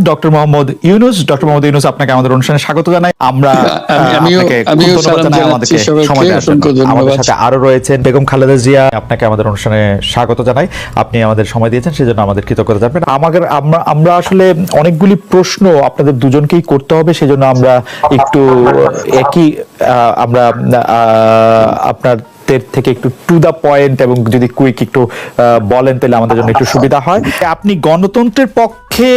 Doctor Mohammad Yunus. Doctor Mohammad Yunus, আপনাকে আমাদের অনুষ্ঠানে স্বাগত জানাই। আমরা আমাদের সাথে আরো রয়েছেন বেগম খালেদা জিয়া, আপনাকে আমাদের অনুষ্ঠানে স্বাগত জানাই। আপনি আমাদের সময় দিয়েছেন, সেজন্য আমাদের কৃতজ্ঞতা জানাবেন। আমরা আসলে অনেকগুলি প্রশ্ন আপনাদের দুজনকেই করতে হবে, সেজন্য আমরা একটু আপনার থেকে একটু টু দা পয়েন্ট এবং যদি কুইক একটু বলেন তাহলে আমাদের জন্য একটু সুবিধা হয়। আপনি গণতন্ত্রের পক্ষে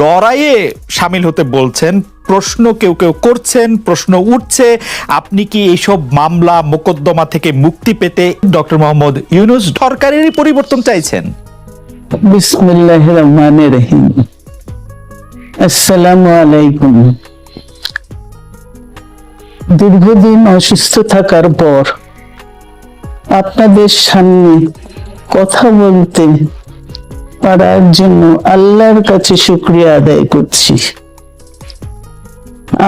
লড়াইয়ে সামিল হতে বলছেন, প্রশ্ন কেউ কেউ করছেন, প্রশ্ন উঠছে, আপনি কি এইসব মামলা মোকদ্দমা থেকে মুক্তি পেতে ডক্টর মোহাম্মদ ইউনূস সরকারেরই পরিবর্তন চাইছেন? বিসমিল্লাহির রহমানির রহিম। আসসালামু আলাইকুম। দীর্ঘদিন অসুস্থ থাকার পর আপনাদের সামনে কথা বলতে পারার জন্য আল্লাহর কাছে শুকরিয়া আদায় করছি।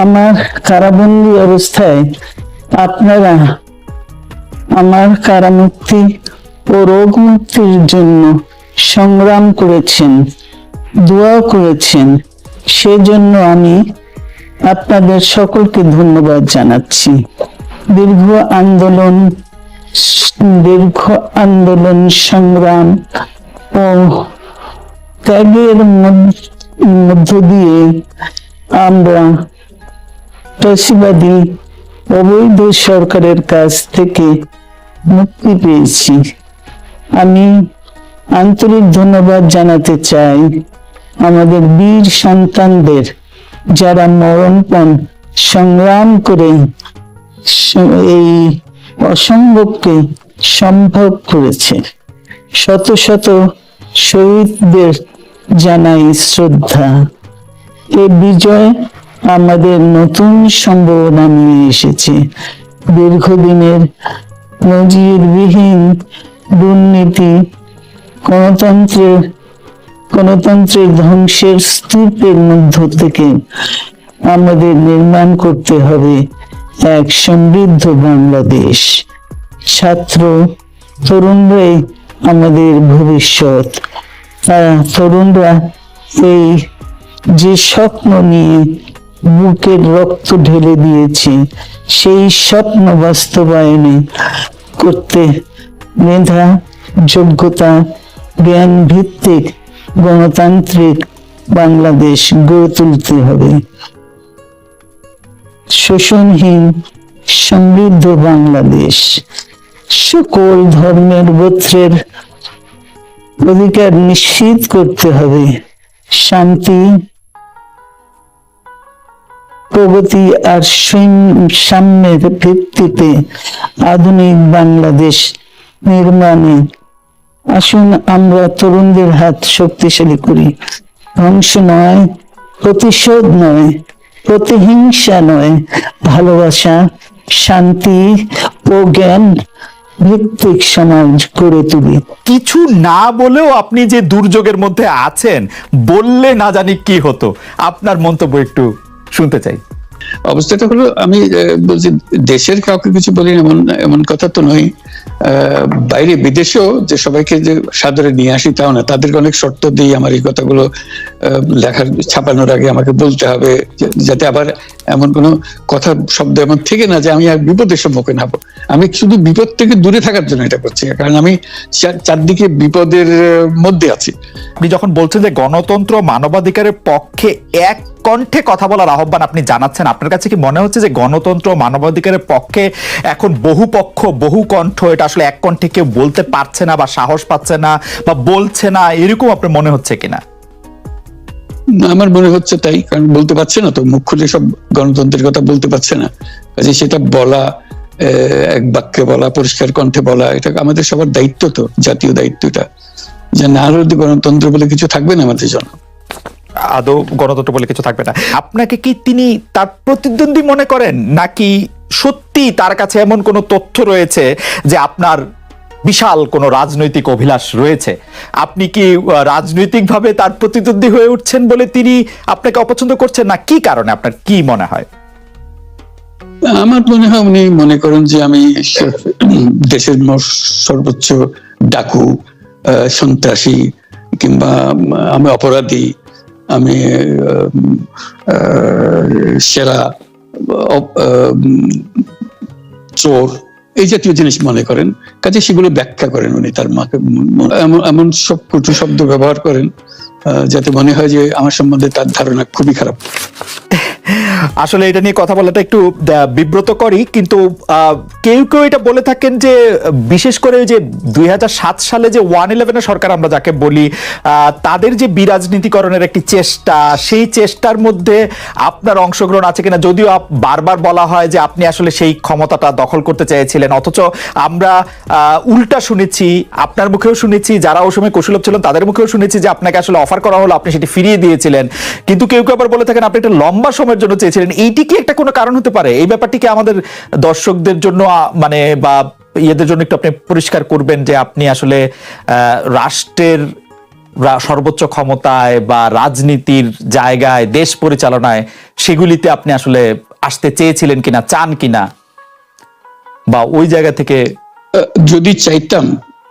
আমার কারাবন্দী অবস্থায় আপনারা আমার কারামুক্তি ও রোগ মুক্তির জন্য সংগ্রাম করেছেন, দোয়া করেছেন, সেজন্য আমি আপনাদের সকলকে ধন্যবাদ জানাচ্ছি। দীর্ঘ আন্দোলন সংগ্রাম ও ত্যাগের মধ্য দিয়ে আমরা ফ্যাসিবাদী অবৈধ সরকারের কাছ থেকে মুক্তি পেয়েছি। আমি আন্তরিক ধন্যবাদ জানাতে চাই আমাদের বীর সন্তানদের, যারা মরণপণ সংগ্রাম করে এই অসম্ভবকে সম্ভব করেছে। শত শত শহীদদের জানাই শ্রদ্ধা। এই বিজয় আমাদের নতুন সম্ভাবনা নিয়ে এসেছে। দীর্ঘদিনের নজিরবিহীন দুর্নীতি, গণতন্ত্রের ধ্বংসের স্তূপের মধ্য থেকে আমাদের নির্মাণ করতে হবে এক সমৃদ্ধ বাংলাদেশ। ছাত্র তরুণরাই আমাদের ভবিষ্যৎ। তরুণরা এই যে স্বপ্ন নিয়ে বুকের রক্ত ঢেলে দিয়েছে, সেই স্বপ্ন বাস্তবায়নে করতে মেধা, যোগ্যতা, জ্ঞান ভিত্তিক গণতান্ত্রিক বাংলাদেশ গড়ে তুলতে হবে। শোষণহীন সমৃদ্ধ বাংলাদেশ। সকল ধর্মের গোত্রের অধিকার নিশ্চিত করতে হবে। শান্তি, প্রগতি আর সাম্যের ভিত্তিতে আধুনিক বাংলাদেশ নির্মাণে আসুন আমরা তরুণদের হাত শক্তিশালী করি। ধ্বংস নয়, প্রতিশোধ নয়, প্রতিহিংসা নয়, ভালোবাসা, শান্তি ও জ্ঞান ভিত্তিক সমাজ গড়ে তুলি। কিছু না বলেও আপনি যে দুর্যোগের মধ্যে আছেন, বললে না জানি কি হতো, আপনার মন্তব্য একটু শুনতে চাই। অবস্থাটা হলো, আমি বলছি দেশের কাউকে কিছু বলি এমন কথা তো নয়। বাইরে বিদেশেও যে সবাইকে যে সাদরে নিয়ে আসি তাও না, তাদেরকে অনেক শর্ত দিই আমার এই কথাগুলো লেখার ছাপানোর আগে আমাকে বলতে হবে, যাতে আবার এমন কোনো কথা শব্দ এমন থেকে না যে আমি আর বিপদের সম্মুখীন হব। আমি শুধু বিপদ থেকে দূরে থাকার জন্য এটা করছি, কারণ আমি চারদিকে বিপদের মধ্যে আছি। আপনি যখন বলছেন যে গণতন্ত্র মানবাধিকারের পক্ষে এক কণ্ঠে কথা বলার আহ্বান আপনি জানাচ্ছেন, আপনার কাছে কি মনে হচ্ছে যে গণতন্ত্র মানবাধিকারের পক্ষে এখন বহু পক্ষ বহু কণ্ঠ, এটা আসলে এক কণ্ঠে কেউ বলতে পারছে না বা সাহস পাচ্ছে না বা বলছে না, এরকম আপনার মনে হচ্ছে কিনা? আমার মনে হচ্ছে তাই, কারণ বলতে পারছে না তো, মুখ খুলে সব গণতন্ত্রের কথা বলতে পারছে না। কাজে সেটা বলা, এক বাক্যে বলা, পরিষ্কার কণ্ঠে বলা, এটা আমাদের সবার দায়িত্ব, তো জাতীয় দায়িত্বটা, যে না হলে গণতন্ত্র বলে কিছু থাকবে না আমাদের জন্য। আদৌ গণতন্ত্র বলে কিছু থাকবে না। আপনাকে কি তিনি তার প্রতিদ্বন্দ্বী মনে করেন, নাকি সত্যি তার কাছে এমন কোনো তথ্য রয়েছে যে আপনার বিশাল কোনো রাজনৈতিক অভিলাষ রয়েছে? আপনি কি রাজনৈতিকভাবে তার প্রতিদ্বন্দ্বী হয়ে উঠছেন বলে তিনি আপনাকে অপছন্দ করছেন, না কি কারণে, আপনার কি মনে হয়? আমার মনে হয় উনি মনে করেন যে আমি দেশের সর্বোচ্চ ডাকু, সন্ত্রাসী, কিংবা আমি অপরাধী, আমি সেরা চোর, এই জাতীয় জিনিস মনে করেন। কাজে সেগুলো ব্যাখ্যা করেন উনি তার মাকে, এমন সব কটু শব্দ ব্যবহার করেন যাতে মনে হয় যে আমার সম্বন্ধে তার ধারণা খুবই খারাপ। আসলে এটা নিয়ে কথা বলাটা একটু বিব্রতকরই, কিন্তু কেউ কেউ এটা বলে থাকেন যে বিশেষ করে যে 2007 সালে যে 111 সরকার আমরা যাকে বলি, তাদের যে বিরাজনীতিকরণের একটি চেষ্টা, সেই চেষ্টার মধ্যে আপনার অংশগ্রহণ আছে কিনা। যদিও বারবার বলা হয় যে আপনি আসলে সেই ক্ষমতাটা দখল করতে চেয়েছিলেন, অথচ আমরা উল্টা শুনেছি, আপনার মুখেও শুনেছি, যারা ওই সময় কৌশলভ ছিলেন তাদের মুখেও শুনেছি যে আপনাকে আসলে অফার করা হলো, আপনি সেটি ফিরিয়ে দিয়েছিলেন। কিন্তু কেউ কেউ আবার বলে থাকেন আপনি একটা লম্বা সময়ের জন্য চেয়েছিলেন। এইটি কি একটা কোনো কারণ হতে পারে? এই ব্যাপারটিকে আমাদের দর্শকদের জন্য মানে বা ইয়েদের জন্য একটু আপনি পরিষ্কার করবেন যে আপনি আসলে রাষ্ট্রের সর্বোচ্চ ক্ষমতায় বা রাজনীতির জায়গায়, দেশ পরিচালনায়, সেগুলিতে আপনি আসলে আসতে চেয়েছিলেন কিনা, চান কিনা, বা ওই জায়গা থেকে। যদি চাইতাম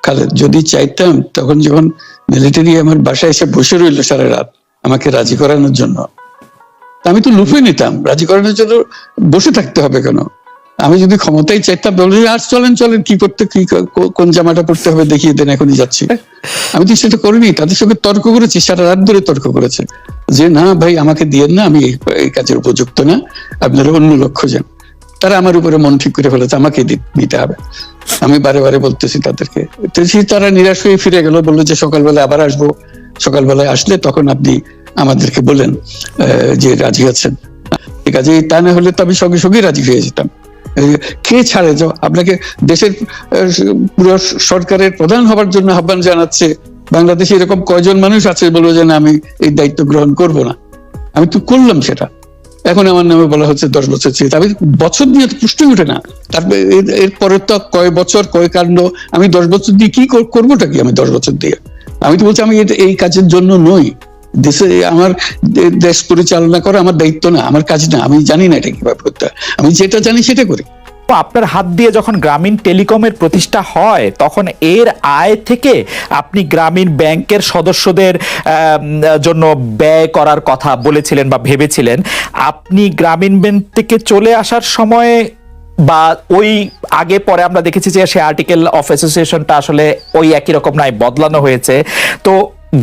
খালেদ, যদি চাইতাম, তখন যখন মিলিটারি আমার বাসায় এসে বসে রইল সারা রাত আমাকে রাজি করানোর জন্য, আমি তো লুফে নিতাম। রাজি করানোর জন্য বসে থাকতে হবে কেন? আমি যদি ক্ষমতাই চাইতাম, বলে আর চলেন চলেন, কি করতে, কি কোন জামাটা পড়তে হবে দেখিয়ে দেন, এখনই যাচ্ছি। আমি তো সেটা করিনি, তাদের সঙ্গে তর্ক করেছি, সারা রাত ধরে তর্ক করেছে যে না ভাই আমাকে দিয়েন না, আমি এই কাজের উপযুক্ত না, আপনারা অন্য লক্ষ্য যান। তারা আমার উপরে মন ঠিক করে ফেলেছে আমাকে দিতে হবে। আমি বারে বারে বলতেছি তাদেরকে, তারা নিরাশ হয়ে ফিরে গেল, বললো যে সকালবেলা আবার আসবো, সকালবেলায় আসলে তখন আপনি আমাদেরকে বলেন যে রাজি আছেন। ঠিক আছে, তা না হলে তো আমি সঙ্গে সঙ্গে রাজি হয়ে যেতাম। কে ছাড়ে যাও আপনাকে, দেশের পুরো সরকারের প্রধান হবার জন্য আহ্বান জানাচ্ছে, বাংলাদেশে এরকম কয়জন মানুষ আছে বলবো যে না আমি এই দায়িত্ব গ্রহণ করব না। আমি তো করলাম সেটা, এখন আমার নামে বলা হচ্ছে 10 বছর চেয়ে। আমি বছর দিয়ে তো পুষ্টি উঠে না, তারপরে এরপরে তো কয় বছর কয় কাণ্ড। আমি 10 বছর দিয়ে কি করবোটা কি? আমি 10 বছর দিয়ে, আমি তো বলছি আমি এই কাজের জন্য নই। দেশে আমার দেশ পরিচালনা করা আমার দায়িত্ব না, আমার কাজ না, আমি জানি না এটা কিভাবে করতে হয়, আমি যেটা জানি সেটা করি। আপনার হাত দিয়ে যখন গ্রামীণ টেলিকমের প্রতিষ্ঠা হয়, তখন এর আয় থেকে আপনি গ্রামীণ ব্যাংকের সদস্যদের জন্য ব্যয় করার কথা বলেছিলেন বা ভেবেছিলেন। আপনি গ্রামীণ ব্যাংক থেকে চলে আসার সময় বা ওই আগে পরে আমরা দেখেছি যে সে আর্টিকেল অফ অ্যাসোসিয়েশনটা আসলে ওই একই রকম নাই, বদলানো হয়েছে। তো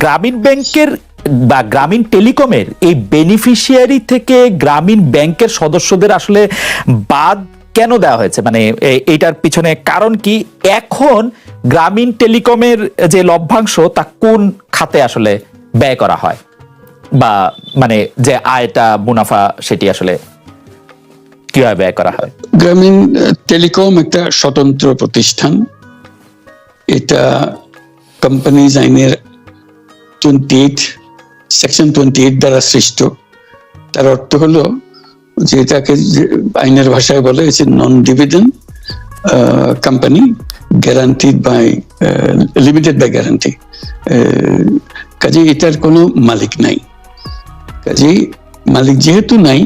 গ্রামীণ ব্যাংকের বা গ্রামীণ টেলিকমের এই বেনিফিশিয়ারি থেকে গ্রামীণ ব্যাংকের সদস্যদের আসলে বাদ কেন দেওয়া হয়েছে? মানে এইটার পিছনে কারণ কি? এখন গ্রামীণ টেলিকমের যে লভ্যাংশ তা কোন খাতে আসলে ব্যয় করা হয়, বা মানে যে আয়টা, মুনাফা, সেটি আসলে কিভাবে ব্যয় করা হয়? গ্রামীণ টেলিকম একটা স্বতন্ত্র প্রতিষ্ঠান। এটা কোম্পানিজ আইনের 28 সেকশন 28 দ্বারা সৃষ্ট। তার অর্থ হলো যে এটাকে আইনের ভাষায় বলে non dividend company, guaranteed by limited by guarantee. কাজে এটার কোনো মালিক নাই। কাজে মালিক যেহেতু নাই,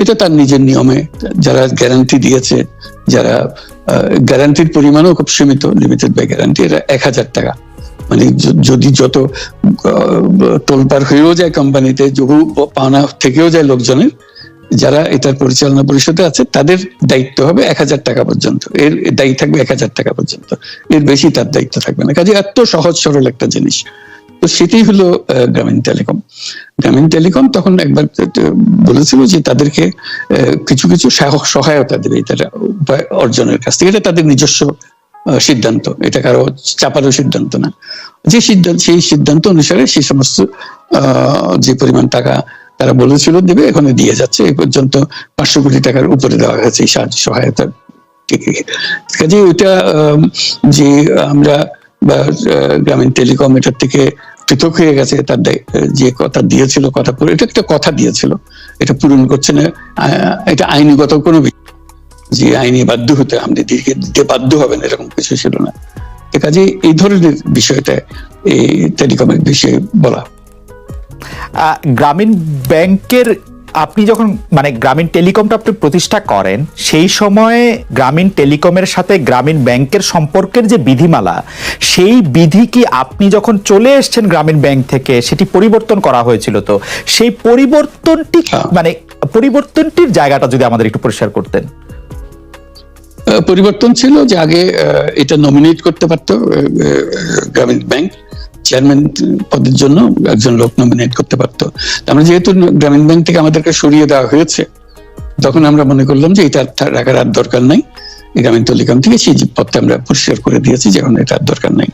এটা তার নিজের নিয়মে যারা গ্যারান্টি দিয়েছে, যারা গ্যারান্টির পরিমাণও খুব সীমিত, লিমিটেড বাই গ্যারান্টি, এটা 1000 টাকা। মানে যদি যত তোলপাড় হয়েও যায় কোম্পানিতে, বহু পাওনা থেকেও যায় লোকজনের, যারা এটার পরিচালনা পরিষদে আছে তাদের দায়িত্ব হবে 1000 টাকা পর্যন্ত, এর দায়ী থাকবে 1000 টাকা পর্যন্ত, এর বেশি তার দায়িত্ব থাকবে না। কাজে এত সহজ সরল একটা জিনিস। তো সেটাই হলো গ্রামীণ টেলিকম। গ্রামীণ টেলিকম তখন একবার বলেছিল যে তাদেরকে কিছু কিছু সহায়তা দেবে তারা উপায় অর্জনের কাছ থেকে। এটা তাদের নিজস্ব সিদ্ধান্ত, এটা কারো চাপারও সিদ্ধান্ত না। যে সিদ্ধান্ত, সেই সিদ্ধান্ত অনুসারে সেই সমস্ত যে পরিমাণ টাকা তারা বলেছিল দেবে, এখানে দিয়ে যাচ্ছে। এই পর্যন্ত 500 কোটি টাকার উপরে দেওয়া হয়েছে এই সাহায্য সহায়তা। কাজে ওইটা যে আমরা বা গ্রামীণ টেলিকম এটার থেকে পৃথক হয়ে গেছে, তার যে কথা দিয়েছিল, কথা পুরো, এটা একটা কথা দিয়েছিল, এটা পূরণ করছে না। এটা আইনগত কোনো যে আইনি বাধ্য হতে, আমাদের দিতে বাধ্য হবেন এরকম কিছু ছিল না। কাজে এই ধরনের বিষয়টা এই টেলিকমের বিষয়ে বলা। গ্রামীণ ব্যাংকের আপনি যখন মানে গ্রামীণ টেলিকমটা আপনি প্রতিষ্ঠা করেন, সেই সময়ে গ্রামীণ টেলিকমের সাথে গ্রামীণ ব্যাংকের সম্পর্কের যে বিধিমালা, সেই বিধি কি আপনি যখন চলে এসেছেন গ্রামীণ ব্যাংক থেকে সেটি পরিবর্তন করা হয়েছিল? তো সেই পরিবর্তনটি মানে পরিবর্তনটির জায়গাটা যদি আমাদের একটু পরিষ্কার করতেন। পরিবর্তন ছিল যে আগে এটা নমিনেট করতে পারতো গ্রামীণ ব্যাংক, চেয়ারম্যান পদের জন্য একজন লোক নমিনেট করতে পারতো। আমরা যেহেতু গ্রামীণ ব্যাংক থেকে আমাদেরকে সরিয়ে দেওয়া হয়েছে, তখন আমরা মনে করলাম যে এটা রাখার আর দরকার নাই, গ্রামীণ টেলিকম থেকে সেই পদটা আমরা পরিষ্কার করে দিয়েছি, যখন এটা আর দরকার নাই।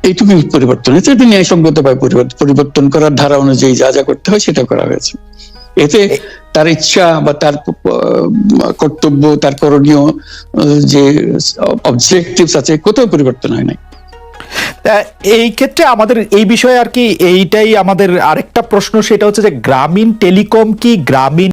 এইটুকুই পরিবর্তন হয়েছে। এটা ন্যায়সঙ্গতভাবে পরিবর্তন করার ধারা অনুযায়ী যা যা করতে হয় সেটা করা হয়েছে। এতে তার ইচ্ছা বা তার কর্তব্য, তার করণীয় যে অবজেক্টিভস আছে, কোথাও পরিবর্তন হয় নাই। এই ক্ষেত্রে আমাদের এই বিষয়ে আর কি এইটাই আমাদের আরেকটা প্রশ্ন, সেটা হচ্ছে যে গ্রামীণ টেলিকম কি গ্রামীণ